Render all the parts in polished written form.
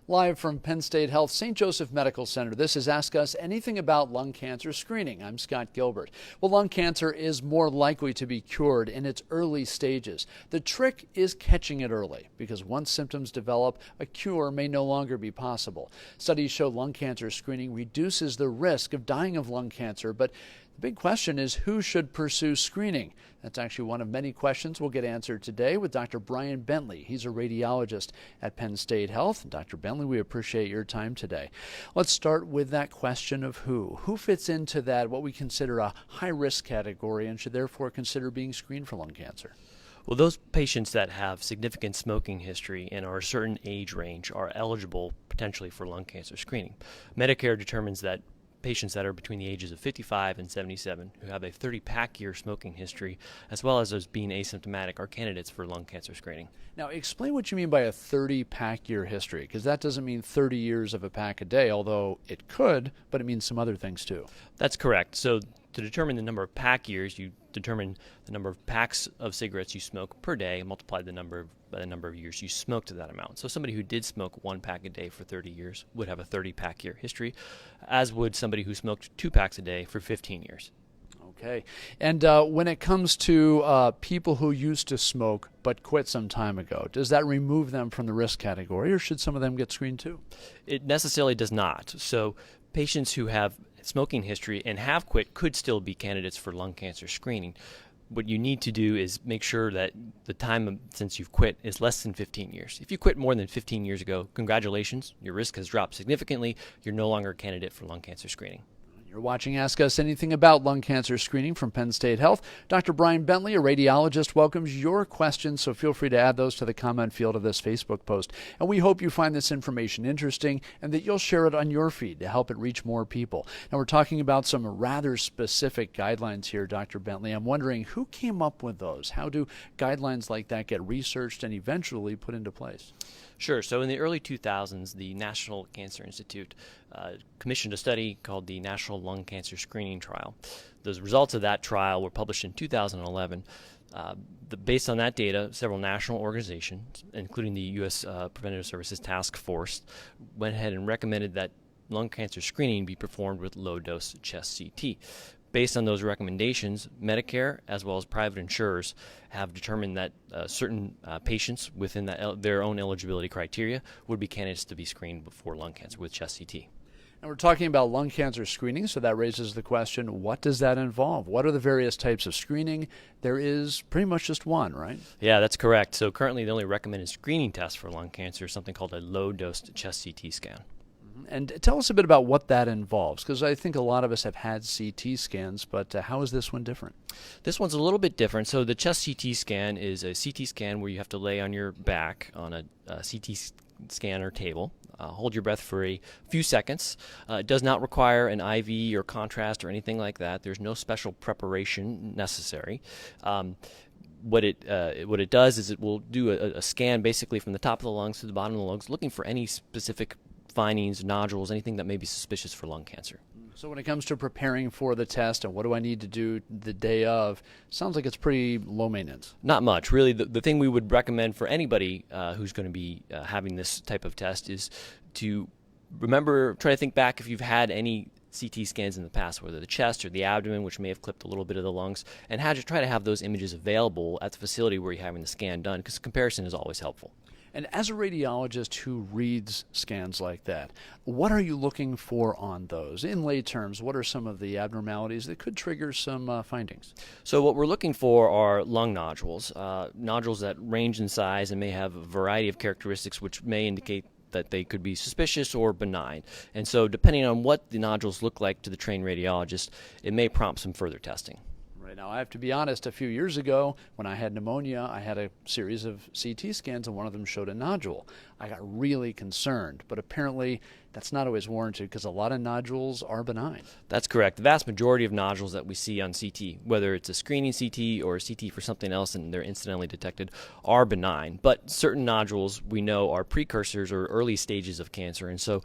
Live from Penn State Health St. Joseph Medical Center, this is Ask Us Anything About Lung Cancer Screening. I'm Scott Gilbert. Well, lung cancer is more likely to be cured in its early stages. The trick is catching it early, because once symptoms develop, a cure may no longer be possible. Studies show lung cancer screening reduces the risk of dying of lung cancer, but the big question is who should pursue screening? That's actually one of many questions we'll get answered today with Dr. Brian Bentley. He's a radiologist at Penn State Health. Dr. Bentley, we appreciate your time today. Let's start with that question of who. Who fits into that, what we consider a high-risk category, and should therefore consider being screened for lung cancer? Well, those patients that have significant smoking history and are a certain age range are eligible potentially for lung cancer screening. Medicare determines that patients that are between the ages of 55 and 77 who have a 30-pack year smoking history, as well as those being asymptomatic, are candidates for lung cancer screening. Now, explain what you mean by a 30-pack year history, because that doesn't mean 30 years of a pack a day, although it could, but it means some other things too. That's correct. So to determine the number of pack years, you determine the number of packs of cigarettes you smoke per day and multiply by the number of years you smoked to that amount. So somebody who did smoke 1 pack a day for 30 years would have a 30-pack year history, as would somebody who smoked 2 packs a day for 15 years. Okay. And when it comes to people who used to smoke but quit some time ago, does that remove them from the risk category, or should some of them get screened too? It necessarily does not. So patients who have smoking history and have quit could still be candidates for lung cancer screening. What you need to do is make sure that the time since you've quit is less than 15 years. If you quit more than 15 years ago, congratulations, your risk has dropped significantly. You're no longer a candidate for lung cancer screening. You're watching Ask Us Anything About Lung Cancer Screening from Penn State Health. Dr. Brian Bentley, a radiologist, welcomes your questions, so feel free to add those to the comment field of this Facebook post. And we hope you find this information interesting and that you'll share it on your feed to help it reach more people. Now, we're talking about some rather specific guidelines here, Dr. Bentley. I'm wondering who came up with those? How do guidelines like that get researched and eventually put into place? Sure. So in the early 2000s, the National Cancer Institute commissioned a study called the National Lung Cancer Screening Trial. The results of that trial were published in 2011. Based on that data, several national organizations, including the U.S. Preventive Services Task Force, went ahead and recommended that lung cancer screening be performed with low-dose chest CT. Based on those recommendations, Medicare as well as private insurers have determined that certain patients within their own eligibility criteria would be candidates to be screened for lung cancer with chest CT. And we're talking about lung cancer screening, so that raises the question, what does that involve? What are the various types of screening? There is pretty much just one, right? Yeah, that's correct. So currently the only recommended screening test for lung cancer is something called a low-dose chest CT scan. And tell us a bit about what that involves, because I think a lot of us have had CT scans, but how is this one different? This one's a little bit different. So the chest CT scan is a CT scan where you have to lay on your back on a CT scanner table, hold your breath for a few seconds. It does not require an IV or contrast or anything like that. There's no special preparation necessary. What it does is it will do a scan basically from the top of the lungs to the bottom of the lungs, looking for any specific findings, nodules, anything that may be suspicious for lung cancer. So when it comes to preparing for the test and what do I need to do the day of, sounds like it's pretty low maintenance. Not much. Really, the thing we would recommend for anybody who's going to be having this type of test is to try to think back if you've had any CT scans in the past, whether the chest or the abdomen, which may have clipped a little bit of the lungs, and try to have those images available at the facility where you're having the scan done, because comparison is always helpful. And as a radiologist who reads scans like that, what are you looking for on those? In lay terms, what are some of the abnormalities that could trigger some findings? So what we're looking for are lung nodules, nodules that range in size and may have a variety of characteristics which may indicate that they could be suspicious or benign. And so depending on what the nodules look like to the trained radiologist, it may prompt some further testing. Now, I have to be honest, a few years ago, when I had pneumonia, I had a series of CT scans, and one of them showed a nodule. I got really concerned, but apparently that's not always warranted because a lot of nodules are benign. That's correct. The vast majority of nodules that we see on CT, whether it's a screening CT or a CT for something else and they're incidentally detected, are benign. But certain nodules we know are precursors or early stages of cancer, and so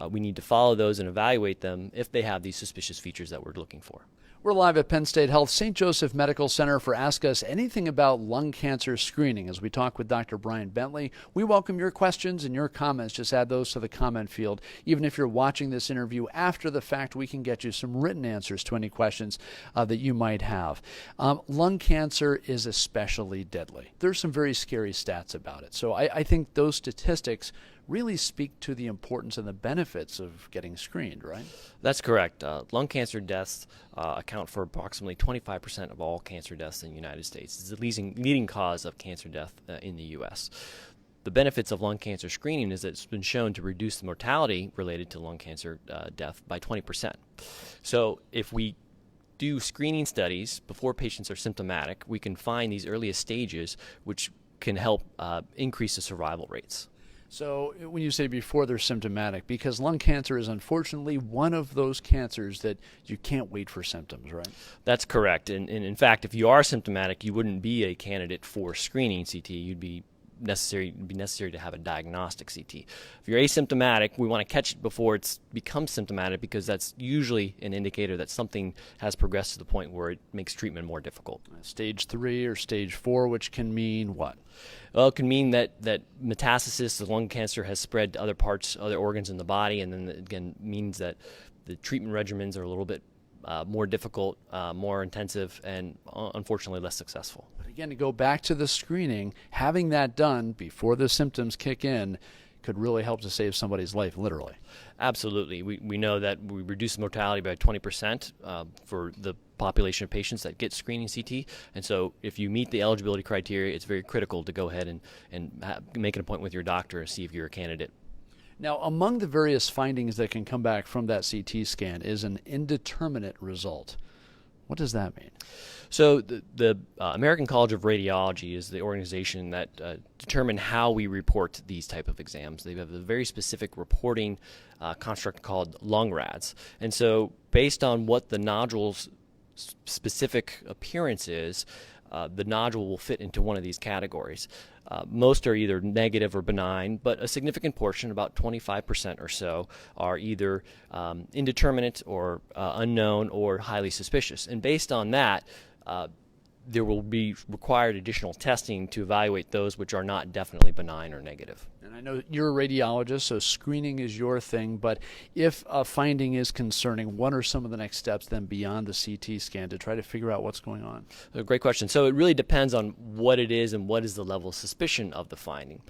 we need to follow those and evaluate them if they have these suspicious features that we're looking for. We're live at Penn State Health St. Joseph Medical Center for Ask Us Anything About Lung Cancer Screening. As we talk with Dr. Brian Bentley, we welcome your questions and your comments. Just add those to the comment field. Even if you're watching this interview after the fact, we can get you some written answers to any questions that you might have. Lung cancer is especially deadly. There's some very scary stats about it. So I think those statistics really speak to the importance and the benefits of getting screened, right? That's correct. Lung cancer deaths account for approximately 25% of all cancer deaths in the United States. It's the leading cause of cancer death in the U.S. The benefits of lung cancer screening is that it's been shown to reduce the mortality related to lung cancer death by 20%. So if we do screening studies before patients are symptomatic, we can find these earliest stages which can help increase the survival rates. So when you say before they're symptomatic, because lung cancer is unfortunately one of those cancers that you can't wait for symptoms, right? That's correct. And in fact, if you are symptomatic, you wouldn't be a candidate for screening CT. It'd be necessary to have a diagnostic CT. If you're asymptomatic, we want to catch it before it's becomes symptomatic, because that's usually an indicator that something has progressed to the point where it makes treatment more difficult. Stage 3 or stage 4, which can mean what? Well, it can mean that metastasis, the lung cancer, has spread to other parts, other organs in the body, and then again means that the treatment regimens are a little bit more difficult, more intensive, and unfortunately less successful. But again, to go back to the screening, having that done before the symptoms kick in could really help to save somebody's life, literally. Absolutely. We know that we reduce mortality by 20% for the population of patients that get screening CT. And so if you meet the eligibility criteria, it's very critical to go ahead and make an appointment with your doctor and see if you're a candidate. Now, among the various findings that can come back from that CT scan is an indeterminate result. What does that mean? So the American College of Radiology is the organization that determine how we report these type of exams. They have a very specific reporting construct called lung rads. And so based on what the nodule's specific appearance is, the nodule will fit into one of these categories. Most are either negative or benign, but a significant portion, about 25% or so, are either indeterminate or unknown or highly suspicious. And based on that, there will be required additional testing to evaluate those which are not definitely benign or negative. And I know you're a radiologist, so screening is your thing, but if a finding is concerning, what are some of the next steps then beyond the CT scan to try to figure out what's going on? A great question. So it really depends on what it is and what is the level of suspicion of the finding.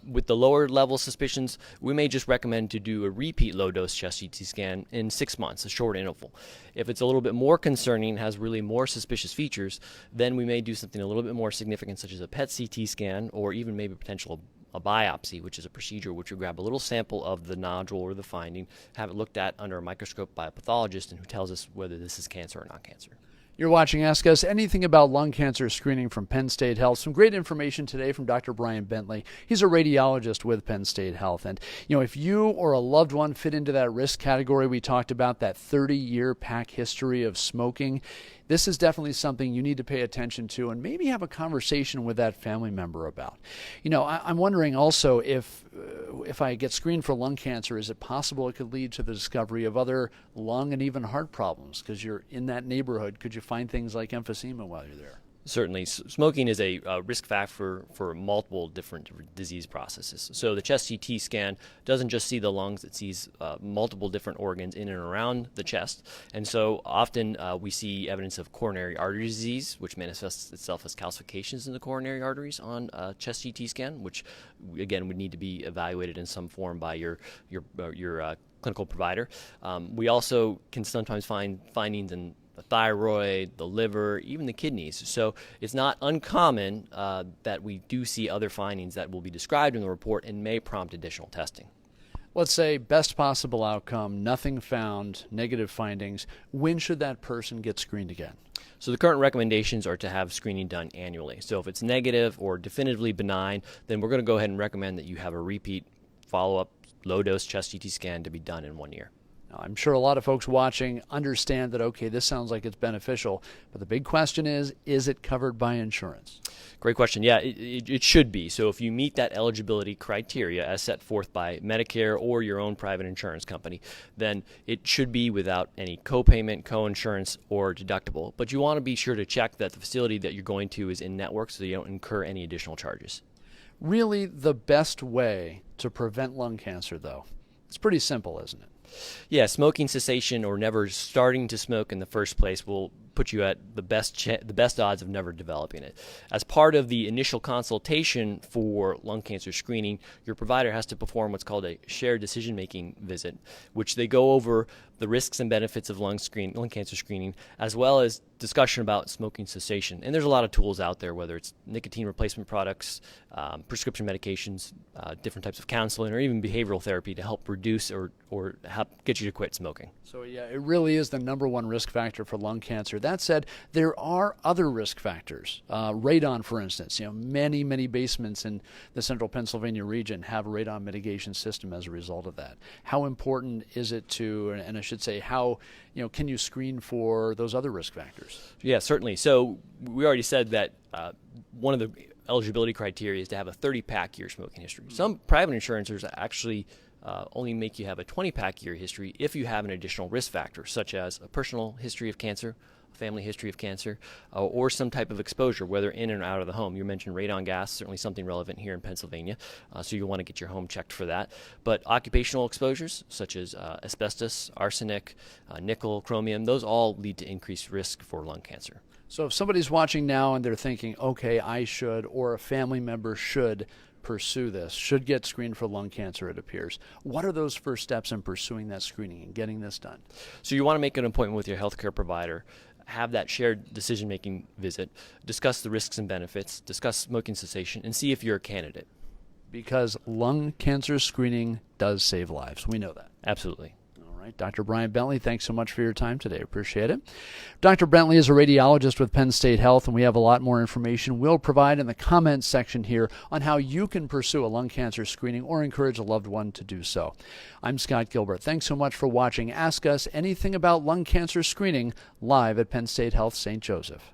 With the lower level suspicions, we may just recommend to do a repeat low-dose chest CT scan in 6 months, a short interval. If it's a little bit more concerning, has really more suspicious features, then we may do something a little bit more significant, such as a PET CT scan, or even maybe potential a biopsy, which is a procedure which we grab a little sample of the nodule or the finding, have it looked at under a microscope by a pathologist, and who tells us whether this is cancer or not cancer. You're watching Ask Us Anything About Lung Cancer Screening from Penn State Health. Some great information today from Dr. Brian Bentley. He's a radiologist with Penn State Health. And, if you or a loved one fit into that risk category we talked about, that 30-year pack history of smoking, this is definitely something you need to pay attention to and maybe have a conversation with that family member about. I'm wondering also if I get screened for lung cancer, is it possible it could lead to the discovery of other lung and even heart problems? Because you're in that neighborhood, could you find things like emphysema while you're there? Certainly. Smoking is a risk factor for multiple different disease processes. So the chest CT scan doesn't just see the lungs, it sees multiple different organs in and around the chest. And so often we see evidence of coronary artery disease, which manifests itself as calcifications in the coronary arteries on chest CT scan, which again would need to be evaluated in some form by your clinical provider. We also can sometimes find findings in the thyroid, the liver, even the kidneys. So it's not uncommon that we do see other findings that will be described in the report and may prompt additional testing. Let's say best possible outcome, nothing found, negative findings. When should that person get screened again? So the current recommendations are to have screening done annually. So if it's negative or definitively benign, then we're going to go ahead and recommend that you have a repeat follow-up low-dose chest CT scan to be done in 1 year. Now, I'm sure a lot of folks watching understand that, okay, this sounds like it's beneficial, but the big question is it covered by insurance? Great question. Yeah, it should be. So if you meet that eligibility criteria as set forth by Medicare or your own private insurance company, then it should be without any copayment, coinsurance, or deductible. But you want to be sure to check that the facility that you're going to is in network so you don't incur any additional charges. Really, the best way to prevent lung cancer, though, it's pretty simple, isn't it? Yeah, smoking cessation or never starting to smoke in the first place will put you at the best odds of never developing it. As part of the initial consultation for lung cancer screening, your provider has to perform what's called a shared decision-making visit, which they go over the risks and benefits of lung cancer screening, as well as discussion about smoking cessation. And there's a lot of tools out there, whether it's nicotine replacement products, prescription medications, different types of counseling, or even behavioral therapy to help reduce or help get you to quit smoking. So yeah, it really is the number one risk factor for lung cancer. That said, there are other risk factors. Radon, for instance, many basements in the central Pennsylvania region have a radon mitigation system as a result of that. How important is it to, and I should say, how can you screen for those other risk factors? Yeah, certainly. So we already said that one of the eligibility criteria is to have a 30-pack year smoking history. Some private insurances actually only make you have a 20-pack year history if you have an additional risk factor, such as a personal history of cancer, a family history of cancer, or some type of exposure, whether in and out of the home. You mentioned radon gas, certainly something relevant here in Pennsylvania, so you'll want to get your home checked for that. But occupational exposures, such as asbestos, arsenic, nickel, chromium, those all lead to increased risk for lung cancer. So if somebody's watching now and they're thinking, okay, I should, or a family member should pursue this, should get screened for lung cancer, it appears. What are those first steps in pursuing that screening and getting this done? So you want to make an appointment with your healthcare provider, have that shared decision-making visit, discuss the risks and benefits, discuss smoking cessation, and see if you're a candidate. Because lung cancer screening does save lives. We know that. Absolutely. Dr. Brian Bentley, thanks so much for your time today. Appreciate it. Dr. Bentley is a radiologist with Penn State Health, and we have a lot more information we'll provide in the comments section here on how you can pursue a lung cancer screening or encourage a loved one to do so. I'm Scott Gilbert. Thanks so much for watching Ask Us Anything About Lung Cancer Screening live at Penn State Health St. Joseph.